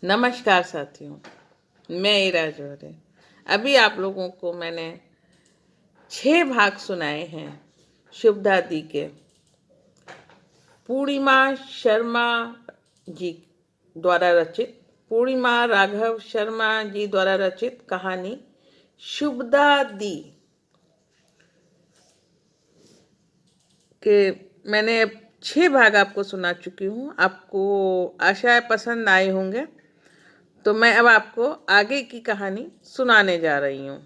नमस्कार साथियों, मैं ईरा जौहरे। अभी आप लोगों को मैंने 6 भाग सुनाए हैं शुभदा दी के। पूर्णिमा शर्मा जी द्वारा रचित, पूर्णिमा राघव शर्मा जी द्वारा रचित कहानी शुभदा दी के मैंने 6 भाग आपको सुना चुकी हूँ। आपको आशा है पसंद आए होंगे। तो मैं अब आपको आगे की कहानी सुनाने जा रही हूँ।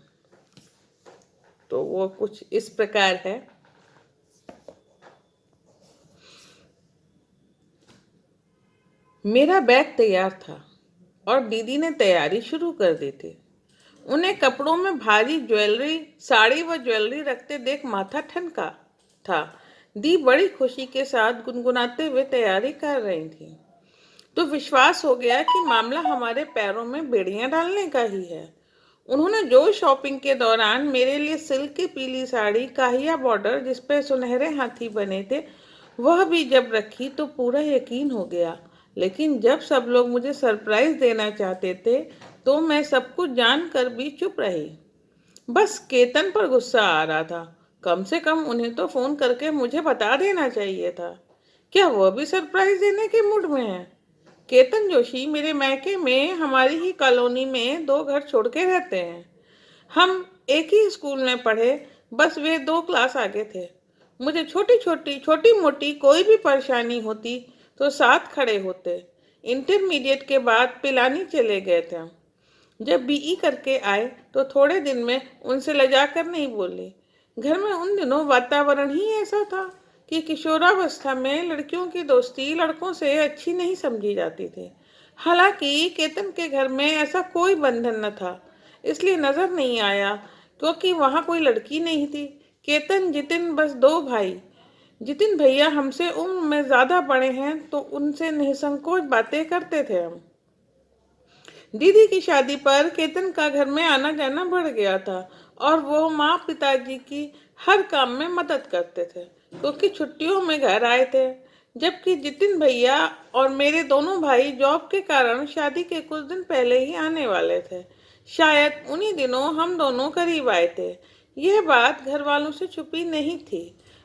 तो वो कुछ इस प्रकार है। मेरा बैग तैयार था और दीदी ने तैयारी शुरू कर दी थी। उन्हें कपड़ों में भारी ज्वेलरी, साड़ी व ज्वेलरी रखते देख माथा ठनका था। दी बड़ी खुशी के साथ गुनगुनाते हुए तैयारी कर रही थी। तो विश्वास हो गया कि मामला हमारे पैरों में बेड़ियां डालने का ही है। उन्होंने जो शॉपिंग के दौरान मेरे लिए सिल्क की पीली साड़ी, काहिया बॉर्डर जिस पे सुनहरे हाथी बने थे, वह भी जब रखी तो पूरा यकीन हो गया। लेकिन जब सब लोग मुझे सरप्राइज देना चाहते थे तो मैं सब कुछ जान कर भी चुप रही। बस केतन पर गुस्सा आ रहा था। कम से कम उन्हें तो फोन करके मुझे बता देना चाहिए था। क्या वह भी सरप्राइज देने के मूड में है? केतन जोशी मेरे मायके में हमारी ही कॉलोनी में 2 घर छोड़ के रहते हैं। हम एक ही स्कूल में पढ़े, बस वे 2 क्लास आगे थे। मुझे छोटी मोटी कोई भी परेशानी होती तो साथ खड़े होते। इंटरमीडिएट के बाद पिलानी चले गए थे। जब बीई करके आए तो थोड़े दिन में उनसे लजा कर नहीं बोली। घर में उन दिनों वातावरण ही ऐसा था कि किशोरावस्था में लड़कियों की दोस्ती लड़कों से अच्छी नहीं समझी जाती थी। हालांकि केतन के घर में ऐसा कोई बंधन न था, इसलिए नजर नहीं आया क्योंकि वहां कोई लड़की नहीं थी। केतन जितिन बस 2 भाई। जितिन भैया हमसे उम्र में ज्यादा बड़े हैं तो उनसे निसंकोच बातें करते थे हम। दीदी की शादी पर केतन का घर में आना जाना बढ़ गया था और वो माँ पिताजी की हर काम में मदद करते थे क्योंकि छुट्टियों में घर आए थे। जबकि जितिन भैया और मेरे दोनों भाई जॉब के कारण शादी के कुछ दिन पहले ही आने वाले थे। शायद उन्हीं दिनों हम दोनों करीब आए थे। यह बात घर वालों से छुपी नहीं थी,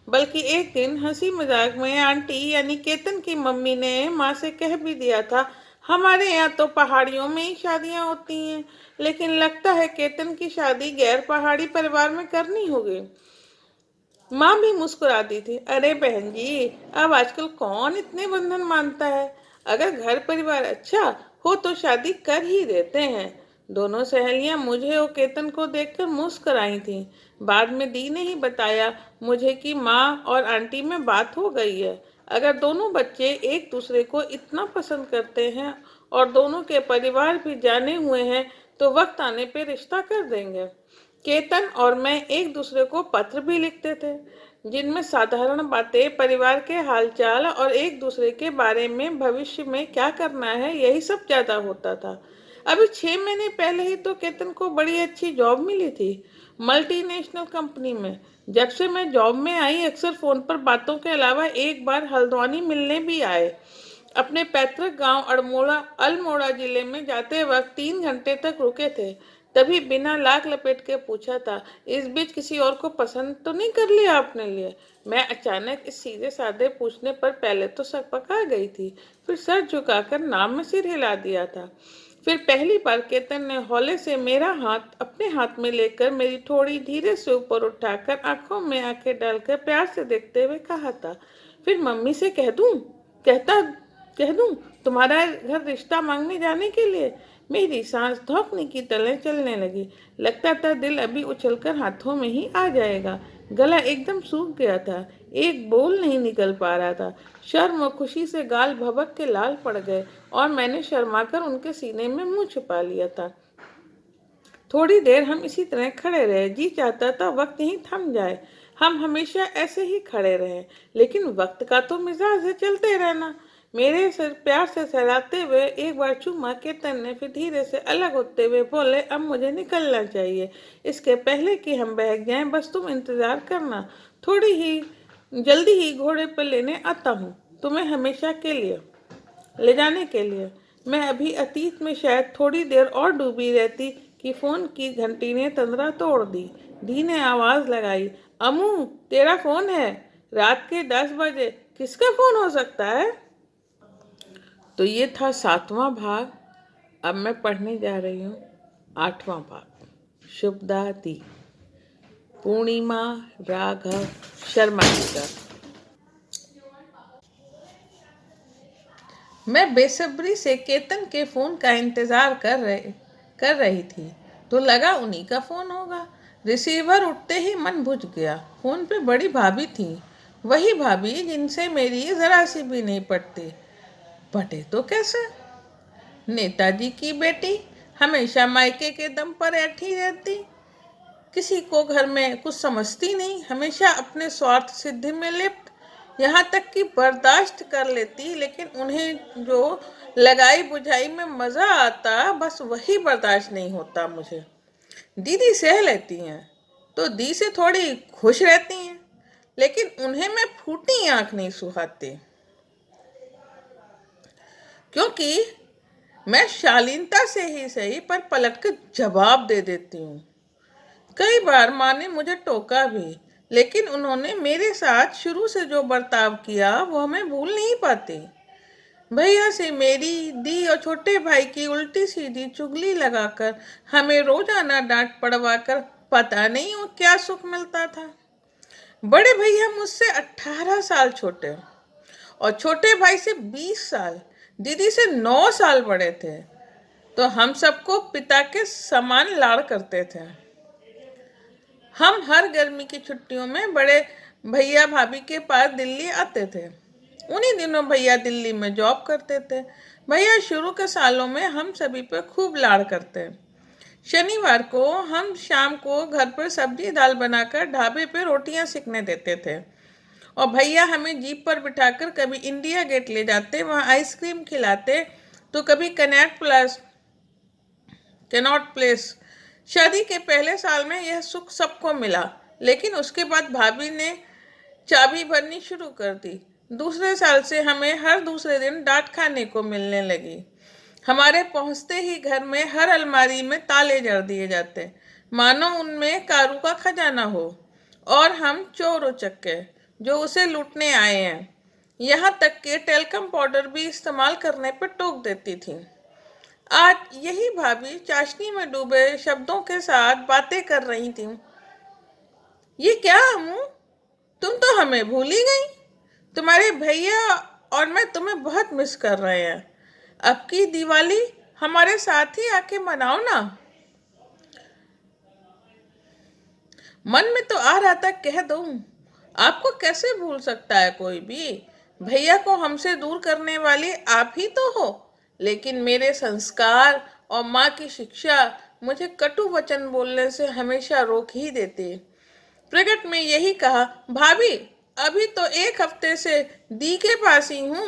बल्कि एक दिन हंसी मजाक में आंटी यानी केतन की मम्मी ने माँ से कह भी दिया था, हमारे यहाँ तो पहाड़ियों में ही शादियां होती हैं, लेकिन लगता है केतन की शादी गैर पहाड़ी परिवार में करनी होगी। माँ भी मुस्कुराती थी, अरे बहन जी, अब आजकल कौन इतने बंधन मानता है। अगर घर परिवार अच्छा हो तो शादी कर ही देते हैं। दोनों सहेलियां मुझे और केतन को देखकर मुस्कुराई थीं। बाद में दी ने ही बताया मुझे कि माँ और आंटी में बात हो गई है। अगर दोनों बच्चे एक दूसरे को इतना पसंद करते हैं और दोनों के परिवार भी जाने हुए हैं तो वक्त आने पे रिश्ता कर देंगे। केतन और मैं एक दूसरे को पत्र भी लिखते थे जिनमें साधारण बातें, परिवार के हालचाल और एक दूसरे के बारे में भविष्य में क्या करना है, यही सब ज्यादा होता था। अभी 6 महीने पहले ही तो केतन को बड़ी अच्छी जॉब मिली थी, मल्टीनेशनल कंपनी में। जब से मैं जॉब में आई अक्सर फोन पर बातों के अलावा एक बार हल्द्वानी मिलने भी आए। अपने पैतृक गांव अड़मोड़ा अल्मोड़ा जिले में जाते वक्त 3 घंटे तक रुके थे। तभी बिना लाख लपेट के पूछा था, इस बीच किसी और को पसंद तो नहीं कर लिया आपने लिए? मैं अचानक इस सीधे साधे पूछने पर पहले तो सकपका गई थी, फिर सर झुकाकर नाम में सिर हिला दिया था। फिर पहली बार केतन ने हौले से मेरा हाथ अपने हाथ में लेकर मेरी थोड़ी धीरे से ऊपर उठाकर आंखों में आंखें डालकर प्यार से देखते हुए कहा था, फिर मम्मी से कह दूं तुम्हारा घर रिश्ता मांगने जाने के लिए? मेरी सांस धौंकने की तरह चलने लगी। लगता था दिल अभी उछलकर हाथों में ही आ जाएगा। गला एकदम सूख गया था, एक बोल नहीं निकल पा रहा था। शर्म और खुशी से गाल भभक के लाल पड़ गए और मैंने शर्माकर उनके सीने में मुंह छुपा लिया था। थोड़ी देर हम इसी तरह खड़े रहे। जी चाहता था वक्त यहीं थम जाए, हम हमेशा ऐसे ही खड़े रहे। लेकिन वक्त का तो मिजाज है चलते रहना। मेरे सिर प्यार से सहलाते हुए एक बार चूमा केतन ने, फिर धीरे से अलग होते हुए बोले, अब मुझे निकलना चाहिए। इसके पहले कि हम बहक जाएं, बस तुम इंतजार करना, थोड़ी ही जल्दी ही घोड़े पर लेने आता हूँ तुम्हें, हमेशा के लिए ले जाने के लिए। मैं अभी अतीत में शायद थोड़ी देर और डूबी रहती कि फोन की घंटी ने तंद्रा तोड़ दी। दी ने आवाज लगाई, अमू, तेरा फोन है। रात के 10 बजे किसका फोन हो सकता है? तो ये था 7वां भाग। अब मैं पढ़ने जा रही हूँ 8वां भाग। शुभदा दी, पूर्णिमा राघव शर्मा जी का। मैं बेसब्री से केतन के फोन का इंतजार कर रही थी, तो लगा उन्हीं का फोन होगा। रिसीवर उठते ही मन बुझ गया। फोन पे बड़ी भाभी थी, वही भाभी जिनसे मेरी जरा सी भी नहीं पटती। पटे तो कैसे? नेताजी की बेटी, हमेशा मायके के दम पर ऐठी रहती, किसी को घर में कुछ समझती नहीं, हमेशा अपने स्वार्थ सिद्धि में लिप्त। यहाँ तक कि बर्दाश्त कर लेती, लेकिन उन्हें जो लगाई बुझाई में मजा आता, बस वही बर्दाश्त नहीं होता मुझे। दीदी सह लेती हैं तो दी से थोड़ी खुश रहती हैं, लेकिन उन्हें मैं फूटी आंख नहीं सुहाती, क्योंकि मैं शालीनता से ही सही पर पलट कर जवाब दे देती हूँ। कई बार माँ ने मुझे टोका भी, लेकिन उन्होंने मेरे साथ शुरू से जो बर्ताव किया वो मैं भूल नहीं पाती। भैया से मेरी, दी और छोटे भाई की उल्टी सीधी चुगली लगाकर, हमें रोजाना डांट पड़वाकर पता नहीं वो क्या सुख मिलता था। बड़े भैया मुझसे 18 साल छोटे और छोटे भाई से 20 साल, दीदी से 9 साल बड़े थे, तो हम सबको पिता के समान लाड़ करते थे। हम हर गर्मी की छुट्टियों में बड़े भैया भाभी के पास दिल्ली आते थे। उन्हीं दिनों भैया दिल्ली में जॉब करते थे। भैया शुरू के सालों में हम सभी पे खूब लाड़ करते। शनिवार को हम शाम को घर पर सब्जी दाल बनाकर ढाबे पे रोटियां सेकने देते थे, और भैया हमें जीप पर बिठाकर कभी इंडिया गेट ले जाते, वहाँ आइसक्रीम खिलाते, तो कभी कैनॉट प्लेस। शादी के पहले साल में यह सुख सबको मिला, लेकिन उसके बाद भाभी ने चाबी भरनी शुरू कर दी। दूसरे साल से हमें हर दूसरे दिन डांट खाने को मिलने लगी। हमारे पहुंचते ही घर में हर अलमारी में ताले जड़ दिए जाते, मानो उनमें कारू का खजाना हो, और हम चोर उचक्के जो उसे लूटने आए हैं। यहाँ तक कि टेल्कम पाउडर भी इस्तेमाल करने पर टोक देती थी। आज यही भाभी चाशनी में डूबे शब्दों के साथ बातें कर रही थी। ये क्या अम्मू, तुम तो हमें भूल ही गई। तुम्हारे भैया और मैं तुम्हें बहुत मिस कर रहे हैं। अब की दिवाली हमारे साथ ही आके मनाओ ना। मन में तो आ रहा था कह दूं, आपको कैसे भूल सकता है कोई भी। भैया को हमसे दूर करने वाली आप ही तो हो, लेकिन मेरे संस्कार और माँ की शिक्षा मुझे कटु वचन बोलने से हमेशा रोक ही देती। प्रगट में यही कहा, भाभी अभी तो 1 हफ्ते से दी के पास ही हूँ,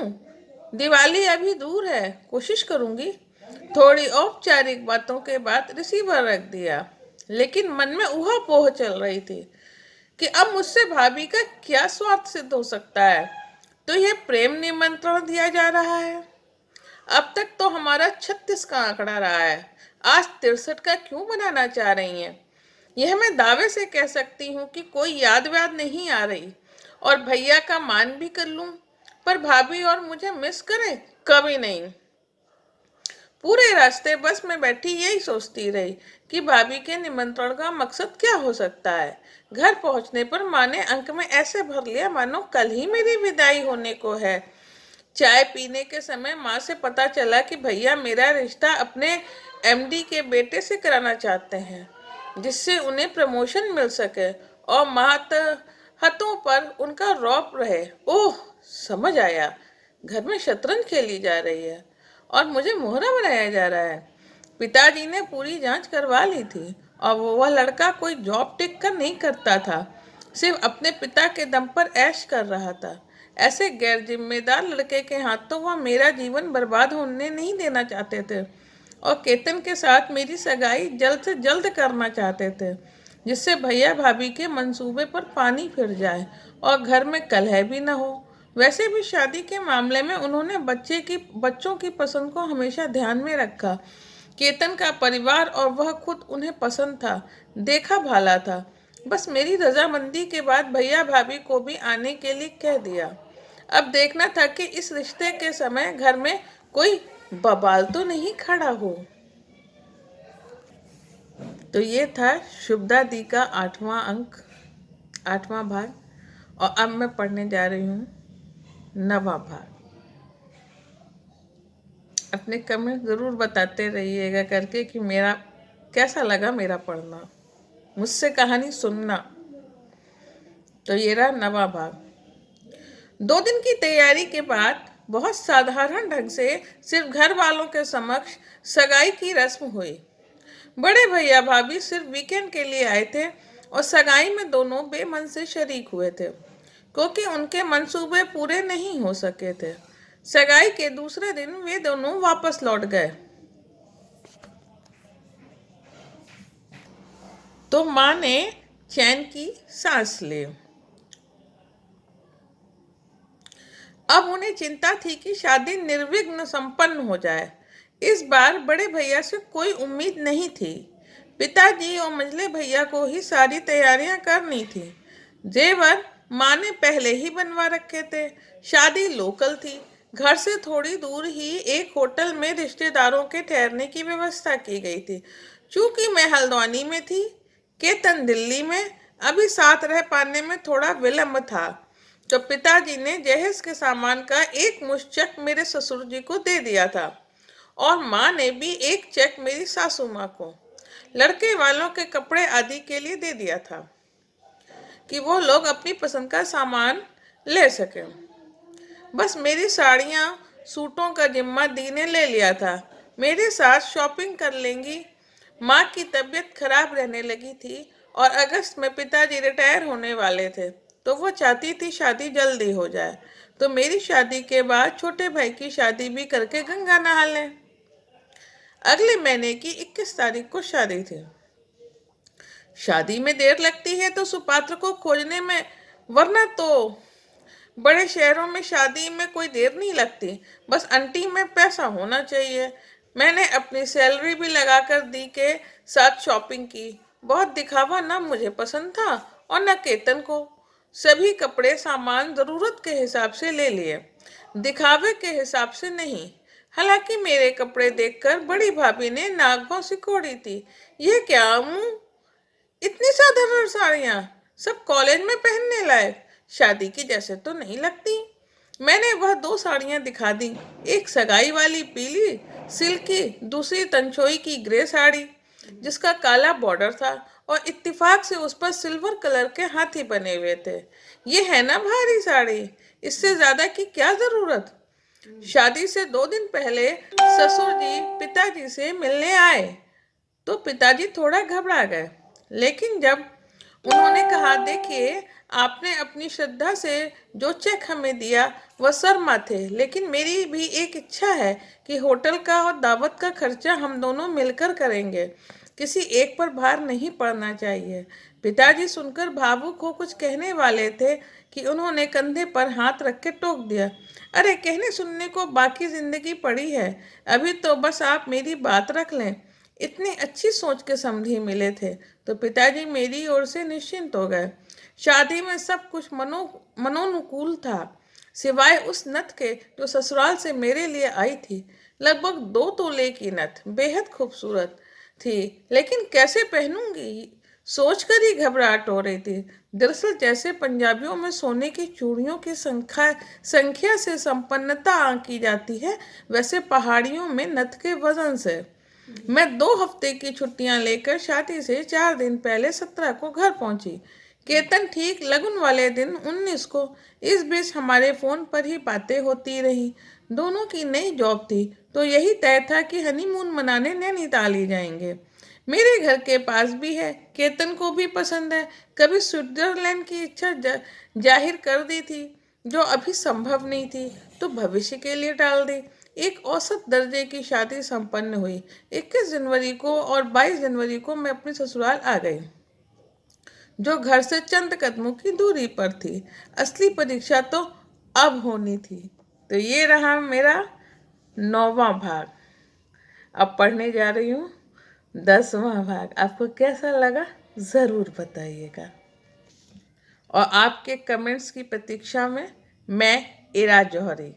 दिवाली अभी दूर है, कोशिश करूंगी। थोड़ी औपचारिक बातों के बाद रिसीवर रख दिया, लेकिन मन में ऊहा-पोह चल रही थी कि अब मुझसे भाभी का क्या स्वार्थ सिद्ध हो सकता है। तो यह प्रेम निमंत्रण दिया जा रहा है। अब तक तो हमारा 36 का आंकड़ा रहा है, आज 63 का क्यों बनाना चाह रही हैं? यह मैं दावे से कह सकती हूँ कि कोई याद व्याद नहीं आ रही, और भैया का मान भी कर लूं, पर भाभी और मुझे मिस करे, कभी नहीं। पूरे रास्ते बस में बैठी यही सोचती रही कि भाभी के निमंत्रण का मकसद क्या हो सकता है। घर पहुंचने पर माँ ने अंक में ऐसे भर लिया मानो कल ही मेरी विदाई होने को है। चाय पीने के समय माँ से पता चला कि भैया मेरा रिश्ता अपने एमडी के बेटे से कराना चाहते हैं, जिससे उन्हें प्रमोशन मिल सके और हाथों पर उनका रौब रहे। ओह, समझ आया, घर में शतरंज खेली जा रही है और मुझे मोहरा बनाया जा रहा है। पिताजी ने पूरी जांच करवा ली थी, और वह लड़का कोई जॉब टिक कर नहीं करता था, सिर्फ अपने पिता के दम पर ऐश कर रहा था। ऐसे गैर जिम्मेदार लड़के के हाथ तो वह मेरा जीवन बर्बाद होने नहीं देना चाहते थे, और केतन के साथ मेरी सगाई जल्द से जल्द करना चाहते थे, जिससे भैया भाभी के मंसूबे पर पानी फिर जाए और घर में कलह भी न हो। वैसे भी शादी के मामले में उन्होंने बच्चों की पसंद को हमेशा ध्यान में रखा। केतन का परिवार और वह खुद उन्हें पसंद था, देखा भाला था। बस मेरी रजामंदी के बाद भैया भाभी को भी आने के लिए कह दिया। अब देखना था कि इस रिश्ते के समय घर में कोई बवाल तो नहीं खड़ा हो। तो ये था शुभदा दी का 8वां भाग। और अब मैं पढ़ने जा रही हूँ 9वां भाग। अपने कमेंट ज़रूर बताते रहिएगा करके कि मेरा कैसा लगा मेरा पढ़ना, मुझसे कहानी सुनना। तो ये रहा 9वां भाग। 2 दिन की तैयारी के बाद बहुत साधारण ढंग से सिर्फ घर वालों के समक्ष सगाई की रस्म हुई। बड़े भैया भाभी सिर्फ वीकेंड के लिए आए थे और सगाई में दोनों बेमन से शरीक हुए थे, क्योंकि उनके मंसूबे पूरे नहीं हो सके थे। सगाई के दूसरे दिन वे दोनों वापस लौट गए। तो माँ ने चैन की सांस ली। अब उन्हें चिंता थी कि शादी निर्विघ्न संपन्न हो जाए। इस बार बड़े भैया से कोई उम्मीद नहीं थी। पिताजी और मंझले भैया को ही सारी तैयारियां करनी थी। जेवर माँ ने पहले ही बनवा रखे थे। शादी लोकल थी। घर से थोड़ी दूर ही एक होटल में रिश्तेदारों के ठहरने की व्यवस्था की गई थी। चूंकि मैं हल्द्वानी में थी, केतन दिल्ली में, अभी साथ रह पाने में थोड़ा विलंब था, तो पिताजी ने जहेज के सामान का एक मुश्त चेक मेरे ससुर जी को दे दिया था और माँ ने भी एक चेक मेरी सासू माँ को लड़के वालों के कपड़े आदि के लिए दे दिया था कि वो लोग अपनी पसंद का सामान ले सकें। बस मेरी साड़ियाँ सूटों का जिम्मा दी ने ले लिया था। मेरे साथ शॉपिंग कर लेंगी। माँ की तबीयत खराब रहने लगी थी और अगस्त में पिताजी रिटायर होने वाले थे, तो वो चाहती थी शादी जल्दी हो जाए, तो मेरी शादी के बाद छोटे भाई की शादी भी करके गंगा नहा लें। अगले महीने की 21 तारीख को शादी थी। शादी में देर लगती है तो सुपात्र को खोजने में, वरना तो बड़े शहरों में शादी में कोई देर नहीं लगती, बस आंटी में पैसा होना चाहिए। मैंने अपनी सैलरी भी लगाकर दी के साथ शॉपिंग की। बहुत दिखावा ना मुझे पसंद था और न केतन को। सभी कपड़े सामान ज़रूरत के हिसाब से ले लिए, दिखावे के हिसाब से नहीं। हालांकि मेरे कपड़े देखकर बड़ी भाभी ने नाक सिकोड़ी थी। ये क्या मुँह, इतनी साधारण साड़ियाँ, सब कॉलेज में पहनने लायक, शादी की जैसे तो नहीं लगती। मैंने वह 2 साड़ियाँ दिखा दी, एक सगाई वाली पीली सिल्की, दूसरी तंचोई की ग्रे साड़ी जिसका काला बॉर्डर था और इत्तेफाक से उस पर सिल्वर कलर के हाथी बने हुए थे। ये है ना भारी साड़ी, इससे ज्यादा की क्या जरूरत। शादी से 2 दिन पहले ससुर जी पिताजी से मिलने आए तो पिताजी थोड़ा घबरा गए, लेकिन जब उन्होंने कहा, देखिए आपने अपनी श्रद्धा से जो चेक हमें दिया वह शर्मा थे, लेकिन मेरी भी एक इच्छा है कि होटल का और दावत का खर्चा हम दोनों मिलकर करेंगे, किसी एक पर भार नहीं पड़ना चाहिए। पिताजी सुनकर भावुक हो कुछ कहने वाले थे कि उन्होंने कंधे पर हाथ रख के टोक दिया, अरे कहने सुनने को बाकी जिंदगी पड़ी है, अभी तो बस आप मेरी बात रख लें। इतनी अच्छी सोच के समधी मिले थे तो पिताजी मेरी ओर से निश्चिंत हो गए। शादी में सब कुछ मनोनुकूल था, सिवाय उस नथ के जो ससुराल से मेरे लिए आई थी। लगभग 2 तोले की नथ, बेहद खूबसूरत थी, लेकिन कैसे पहनूंगी सोचकर ही घबराहट हो रही थी। दरअसल जैसे पंजाबियों में सोने की चूड़ियों की संख्या से संपन्नता आंकी जाती है, वैसे पहाड़ियों में नथ के वजन से। मैं 2 हफ्ते की छुट्टियां लेकर शादी से 4 दिन पहले 17 को घर पहुंची। केतन ठीक लगन वाले दिन 19 को। इस बीच हमारे फोन पर ही बातें होती रही। दोनों की नई जॉब थी तो यही तय था कि हनीमून मनाने नैनीताल ही जाएंगे। मेरे घर के पास भी है, केतन को भी पसंद है। कभी स्विट्जरलैंड की इच्छा जाहिर कर दी थी, जो अभी संभव नहीं थी, तो भविष्य के लिए टाल दी। एक औसत दर्जे की शादी संपन्न हुई। 21 जनवरी को और 22 जनवरी को मैं अपने ससुराल आ गई, जो घर से चंद कदमों की दूरी पर थी। असली परीक्षा तो अब होनी थी। तो ये रहा मेरा 9वां भाग। अब पढ़ने जा रही हूँ 10वां भाग। आपको कैसा लगा ज़रूर बताइएगा। और आपके कमेंट्स की प्रतीक्षा में मैं इरा जौहरी।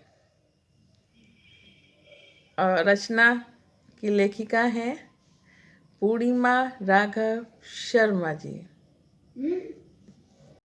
और रचना की लेखिका हैं पूर्णिमा राघव शर्मा जी।